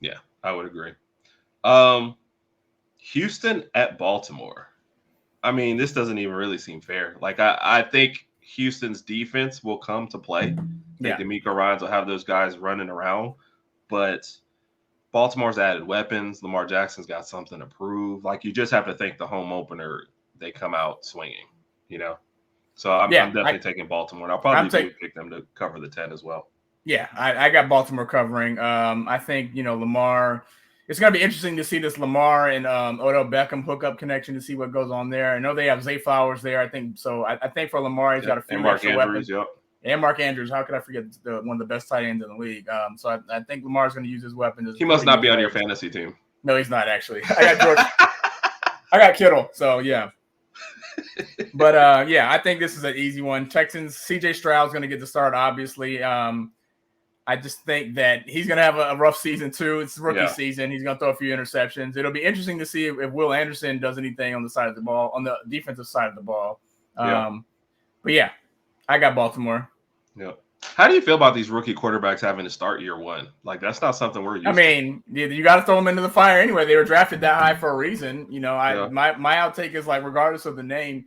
Yeah, I would agree. Houston at Baltimore. I mean, this doesn't even really seem fair. Like, I think Houston's defense will come to play. I think D'Amico Ryans will have those guys running around, but Baltimore's added weapons. Lamar Jackson's got something to prove. Like, you just have to think the home opener, they come out swinging, you know? So I'm definitely taking Baltimore. And I'll probably pick them to cover the 10 as well. Yeah, I got Baltimore covering. I think, Lamar, it's going to be interesting to see this Lamar and Odell Beckham hookup connection to see what goes on there. I know they have Zay Flowers there. I think so. I think for Lamar, he's got a few extra weapons. Yep. And Mark Andrews. How could I forget one of the best tight ends in the league? So I think Lamar's going to use his weapons. He must not be on your fantasy team. No, he's not actually. I got George. I got Kittle. So yeah. But I think this is an easy one. Texans, CJ Stroud's going to get the start, obviously. I just think that he's going to have a rough season too. It's rookie season. He's going to throw a few interceptions. It'll be interesting to see if Will Anderson does anything on the side of the ball, on the defensive side of the ball. But yeah, I got Baltimore. Yeah. How do you feel about these rookie quarterbacks having to start year one? Like, that's not something we're used to. I mean, you got to throw them into the fire anyway. They were drafted that high for a reason. My outtake is, like, regardless of the name,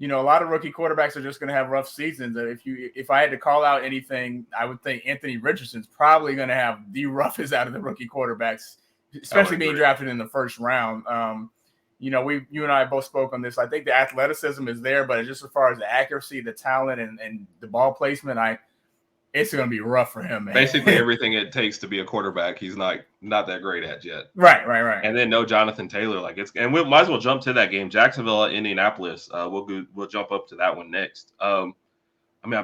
a lot of rookie quarterbacks are just going to have rough seasons. If I had to call out anything, I would think Anthony Richardson's probably going to have the roughest out of the rookie quarterbacks, especially being drafted in the first round. You and I both spoke on this. I think the athleticism is there, but just as far as the accuracy, the talent, and the ball placement, it's going to be rough for him, man. Basically, everything it takes to be a quarterback, he's not that great at yet. Right. And then no Jonathan Taylor. And we might as well jump to that game. Jacksonville at Indianapolis. We'll jump up to that one next. I'm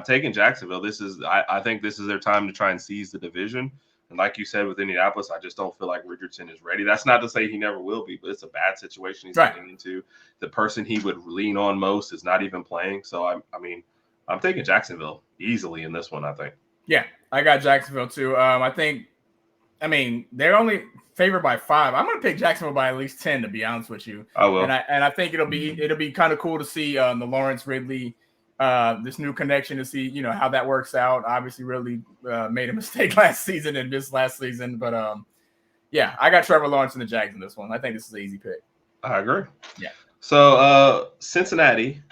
taking Jacksonville. I think this is their time to try and seize the division. And like you said with Indianapolis, I just don't feel like Richardson is ready. That's not to say he never will be, but it's a bad situation he's getting into. The person he would lean on most is not even playing. So I'm taking Jacksonville easily in this one, I think. Yeah, I got Jacksonville too. They're only favored by 5. I'm going to pick Jacksonville by at least 10, to be honest with you. I will. And I think it'll be kind of cool to see the Lawrence Ridley, this new connection, to see, how that works out. Obviously, Ridley made a mistake last season and missed last season. But I got Trevor Lawrence in the Jags in this one. I think this is an easy pick. I agree. Yeah. So Cincinnati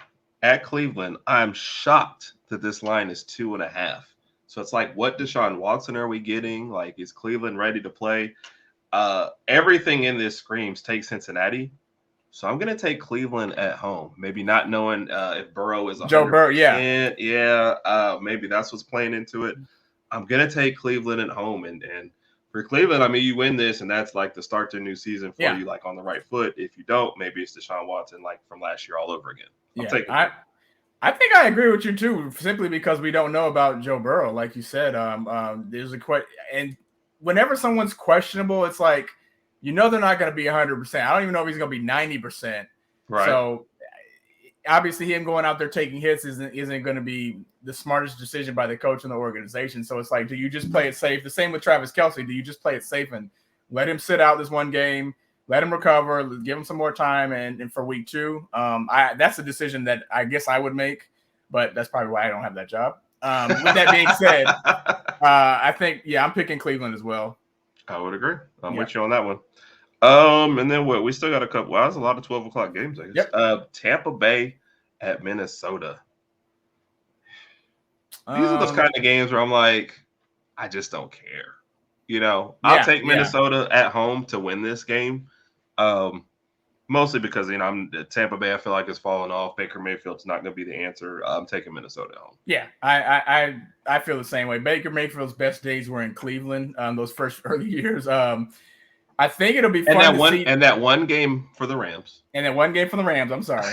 at Cleveland. I'm shocked that this line is 2.5. So it's like, what Deshaun Watson are we getting? Like, is Cleveland ready to play? Everything in this screams take Cincinnati. So I'm going to take Cleveland at home. Maybe not knowing if Burrow is 100%. Joe Burrow, maybe that's what's playing into it. I'm going to take Cleveland at home. And for Cleveland, you win this, and that's like the start to a new season for you, like on the right foot. If you don't, maybe it's Deshaun Watson, like from last year all over again. I think I agree with you too, simply because we don't know about Joe Burrow, like you said. There's a question, and whenever someone's questionable, it's like, they're not going to be 100%. I don't even know if he's going to be 90%. Right. So obviously, him going out there taking hits isn't going to be the smartest decision by the coach and the organization. So it's like, do you just play it safe? The same with Travis Kelce. Do you just play it safe and let him sit out this one game? Let him recover, give him some more time, and for week 2, that's a decision that I guess I would make, but that's probably why I don't have that job. With that being said, I think, I'm picking Cleveland as well. I would agree. I'm with you on that one. And then what? We still got a couple. Well, that's a lot of 12 o'clock games, I guess. Yep. Tampa Bay at Minnesota. These are those kind of games where I'm like, I just don't care. I'll take Minnesota at home to win this game. Mostly because I'm Tampa Bay. I feel like it's falling off. Baker Mayfield's not going to be the answer. I'm taking Minnesota home. Yeah, I feel the same way. Baker Mayfield's best days were in Cleveland. Those first early years. I think it'll be fun that one game for the Rams. And that one game for the Rams. I'm sorry.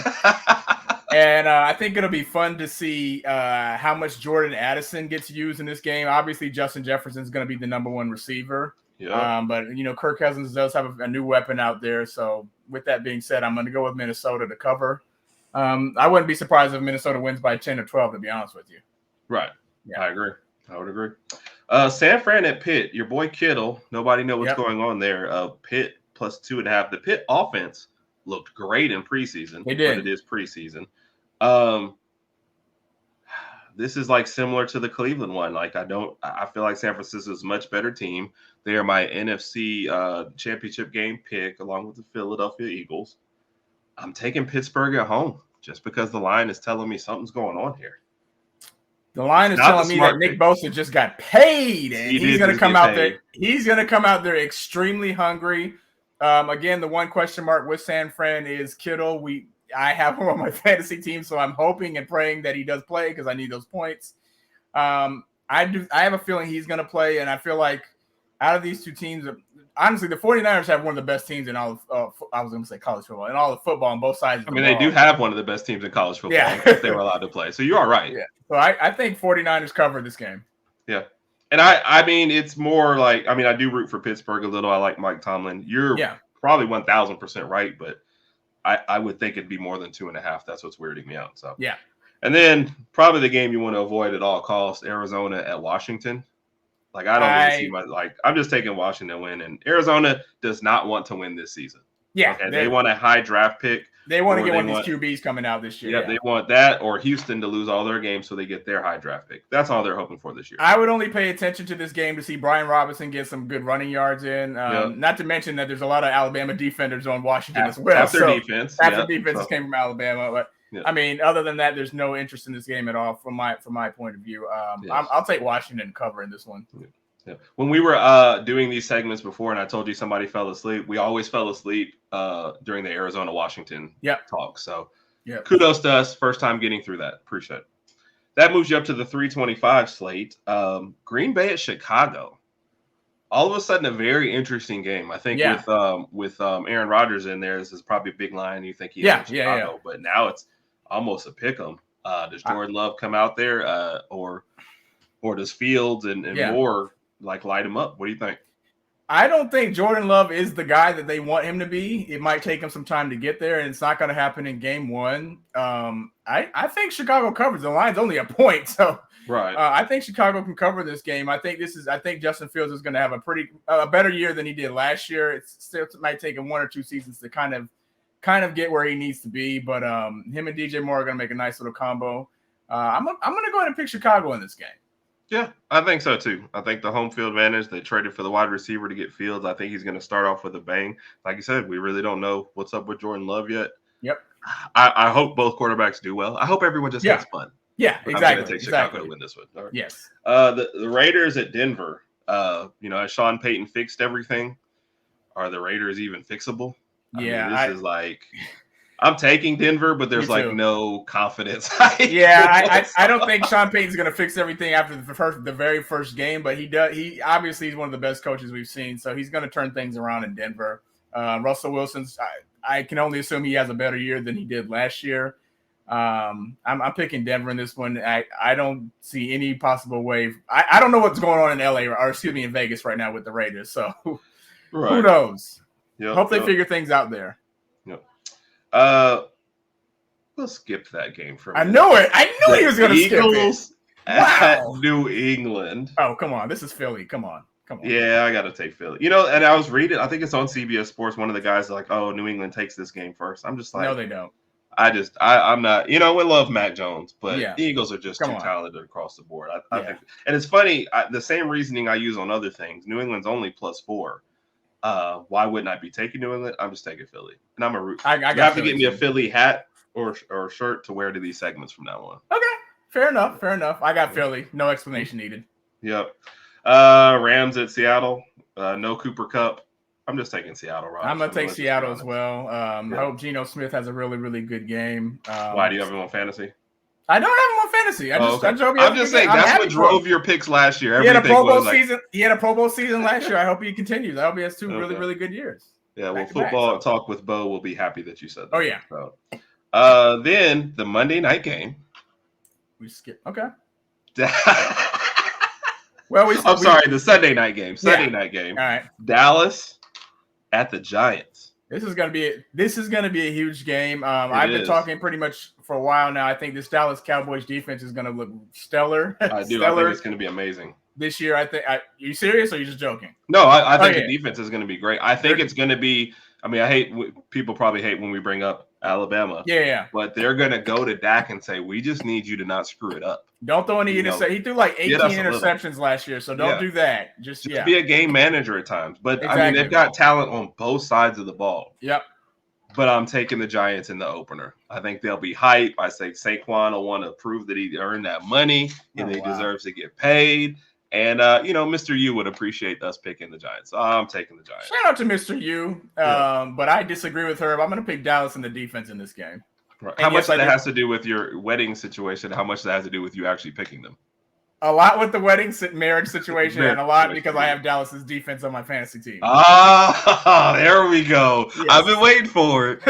And I think it'll be fun to see how much Jordan Addison gets used in this game. Obviously, Justin Jefferson's going to be the number 1 receiver. Yeah. But Kirk Cousins does have a new weapon out there. So with that being said, I'm going to go with Minnesota to cover. I wouldn't be surprised if Minnesota wins by 10 or 12, to be honest with you. Right. Yeah, I agree. I would agree. San Fran at Pitt. Your boy Kittle. Nobody knows what's going on there. Pitt plus 2.5. The Pitt offense looked great in preseason. They did. But it is preseason. this is like similar to the Cleveland one. Like I feel like San Francisco is a much better team. They are my NFC championship game pick along with the Philadelphia Eagles. I'm taking Pittsburgh at home just because the line is telling me something's going on here. The line is telling me that Nick Bosa just got paid, and he's going to come out there. He's going to come out there extremely hungry. Again, the one question mark with San Fran is Kittle. I have him on my fantasy team, so I'm hoping and praying that he does play because I need those points. I have a feeling he's going to play, and I feel like out of these two teams, honestly, the 49ers have one of the best teams in all of, I was going to say college football, and all the football on both sides. They do have one of the best teams in college football if they were allowed to play. So you are right. Yeah. So I think 49ers cover this game. Yeah. And I mean, it's more like, I do root for Pittsburgh a little. I like Mike Tomlin. You're probably 1,000% right, but I would think it'd be more than 2.5. That's what's weirding me out. So yeah. And then probably the game you want to avoid at all costs, Arizona at Washington. Like I don't really see much. I'm just taking Washington win, and Arizona does not want to win this season. Yeah, okay? They want a high draft pick. They want to get one of these QBs coming out this year. Yeah, they want that, or Houston to lose all their games so they get their high draft pick. That's all they're hoping for this year. I would only pay attention to this game to see Brian Robinson get some good running yards in. Not to mention that there's a lot of Alabama defenders on Washington as well. Half their defense came from Alabama, but. Yeah. Other than that, there's no interest in this game at all from my point of view. I'll take Washington cover in this one. Yeah. When we were doing these segments before, and I told you somebody fell asleep, we always fell asleep during the Arizona-Washington talk. So kudos to us. First time getting through that. Appreciate it. That moves you up to the 325 slate. Green Bay at Chicago. All of a sudden, a very interesting game. I think with Aaron Rodgers in there, this is probably a big line. You think he's in Chicago, but now it's almost a pick 'em. Does Jordan Love come out there, or does Fields and Moore light him up? What do you think? I don't think Jordan Love is the guy that they want him to be. It might take him some time to get there, and it's not going to happen in game one. I think Chicago covers. The line's only a point, so I think Chicago can cover this game. I think Justin Fields is going to have a better year than he did last year. It might take him 1 or 2 seasons to kind of get where he needs to be, but him and DJ Moore are going to make a nice little combo. I'm going to go ahead and pick Chicago in this game. Yeah, I think so too. I think the home field advantage, they traded for the wide receiver to get Fields. I think he's going to start off with a bang. Like you said, we really don't know what's up with Jordan Love yet. Yep. I hope both quarterbacks do well. I hope everyone just has fun. Yeah, but exactly. I'm going to take Chicago to win this one. Right. Yes. The Raiders at Denver. Has Sean Payton fixed everything? Are the Raiders even fixable? This is like – I'm taking Denver, but there's no confidence. I don't think Sean Payton's going to fix everything after the very first game, but he does. He obviously is one of the best coaches we've seen, so he's going to turn things around in Denver. Russell Wilson's. I can only assume he has a better year than he did last year. I'm picking Denver in this one. I don't see any possible way. I don't know what's going on in LA in Vegas right now with the Raiders. So who knows? Hope they figure things out there. We'll skip that game for a minute. I know it. I knew he was going to skip it. At New England. Oh, come on. This is Philly. Come on. Yeah, I got to take Philly. And I was reading, I think it's on CBS Sports. One of the guys is like, oh, New England takes this game first. I'm just like, no, they don't. I'm not, we love Mac Jones, but the Eagles are just too talented across the board. I think, and it's funny, the same reasoning I use on other things. New England's only +4. Why wouldn't I be taking New England? I'm just taking Philly, and I'm a root. You have to get me a Philly hat or shirt to wear to these segments from now on. Okay, fair enough. I got Philly. No explanation needed. Yep. Rams at Seattle. No Cooper Kupp. I'm just taking Seattle. I'm gonna take Seattle as well. I hope Geno Smith has a really, really good game. Why do you have him on fantasy? I don't have him on fantasy. I'm just saying that's what drove your picks last year. He had a Pro Bowl season. He had a Pro Bowl season last year. I hope he continues. I hope he has 2 really, really good years. Yeah, well, football talk with Bo will be happy that you said that. Oh yeah. So, then the Monday night game. We skip. Okay. The Sunday night game. Night game. All right. Dallas at the Giants. This is gonna be a huge game. I've been talking pretty much for a while now. I think this Dallas Cowboys defense is gonna look stellar. I do. I think it's gonna be amazing this year. I think. You serious or are you just joking? No, I think the defense is gonna be great. I think it's gonna be I mean, people probably hate when we bring up Alabama. Yeah. But they're going to go to Dak and say, we just need you to not screw it up. Don't throw any interceptions. He threw like 18 interceptions last year, so don't do that. Just be a game manager at times. But, exactly. I mean, they've got talent on both sides of the ball. Yep. But I'm taking the Giants in the opener. I think they'll be hype. I say Saquon will want to prove that he earned that money and he deserves to get paid. And, Mr. U would appreciate us picking the Giants. So I'm taking the Giants. Shout out to Mr. U. But I disagree with her. I'm going to pick Dallas in the defense in this game. Right. How much that has to do with your wedding situation? How much that has to do with you actually picking them? A lot with the marriage situation, and a lot because I have Dallas's defense on my fantasy team. There we go. Yes. I've been waiting for it.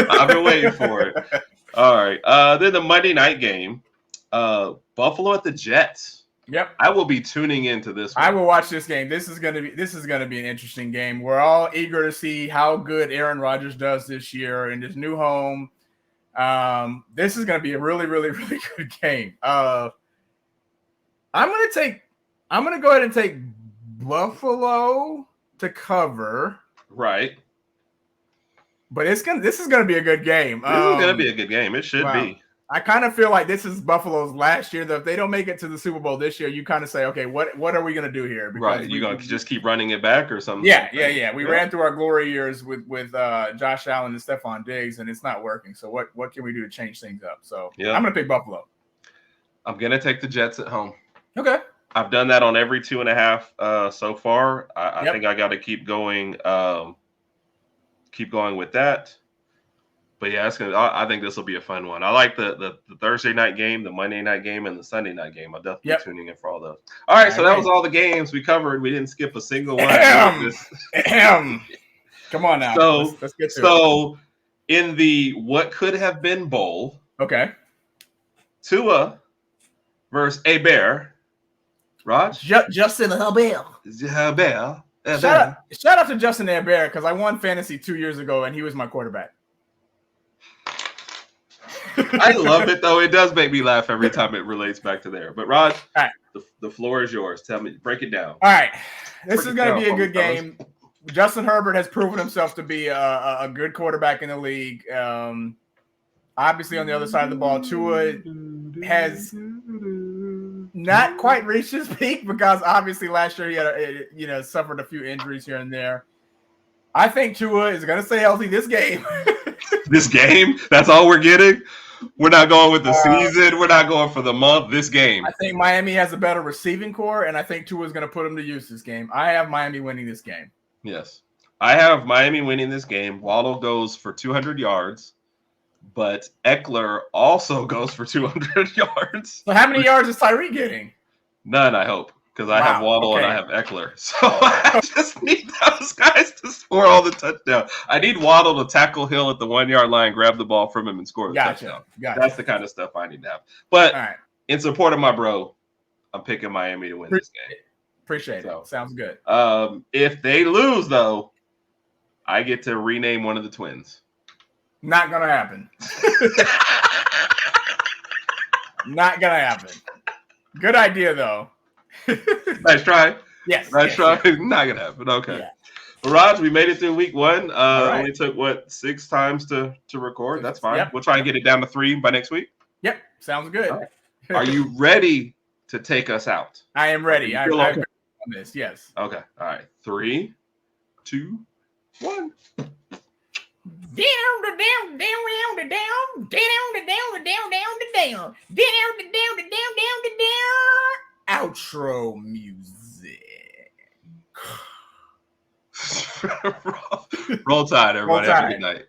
All right. Then the Monday night game, Buffalo at the Jets. Yep. I will be tuning into this one. I will watch this game. This is gonna be an interesting game. We're all eager to see how good Aaron Rodgers does this year in his new home. This is gonna be a really, really, really good game. I'm gonna go ahead and take Buffalo to cover. Right. But this is gonna be a good game. This is gonna be a good game. It should be. I kind of feel like this is Buffalo's last year. Though, if they don't make it to the Super Bowl this year, you kind of say, okay, what are we gonna do here? Because you're gonna just keep running it back or something. Yeah. We ran through our glory years with Josh Allen and Stephon Diggs, and it's not working. So what can we do to change things up? So I'm gonna pick Buffalo. I'm gonna take the Jets at home. Okay. I've done that on every 2.5 so far. I think I got to keep going. Keep going with that. But yeah, I think this will be a fun one. I like the Thursday night game, the Monday night game, and the Sunday night game. I'll definitely be tuning in for all those. All right, so that was all the games we covered. We didn't skip a single one. Come on now. So let's get to it. In the what could have been bowl, okay, Tua versus a Bear. Rodg? Justin Herbert. Shout out to Justin Herbert because I won fantasy 2 years ago and he was my quarterback. I love it though. It does make me laugh every time it relates back to there. But Rodg, right. the floor is yours. Tell me, break it down. All right, this is going to be a good game. Justin Herbert has proven himself to be a good quarterback in the league. Obviously, on the other side of the ball, Tua has not quite reached his peak because obviously last year he had suffered a few injuries here and there. I think Tua is going to stay healthy this game. This game? That's all we're getting? We're not going with the season. We're not going for the month. This game. I think Miami has a better receiving core, and I think Tua is going to put him to use this game. I have Miami winning this game. Yes. I have Miami winning this game. Waddle goes for 200 yards, but Eckler also goes for 200 yards. So how many yards is Tyreek getting? None, I hope, because I have Waddle and I have Eckler. So I just need those guys to score all the touchdowns. I need Waddle to tackle Hill at the 1 yard line, grab the ball from him, and score the touchdown. Gotcha. That's the kind of stuff I need to have. But in support of my bro, I'm picking Miami to win this game. Appreciate it. Sounds good. If they lose, though, I get to rename one of the twins. Not gonna happen. Not gonna happen. Good idea, though. Nice try. Yes. Nice try. Yes. Not gonna happen. Okay. Yeah. Well, Rodg, we made it through week one. Only took 6 times to record. That's fine. Yep. We'll try and get it down to 3 by next week. Yep. Sounds good. Right. Are you ready to take us out? I am ready. I'm on this. Yes. Okay. All right. 3, 2, 1. Outro music. Roll Tide, everybody. Have a good night.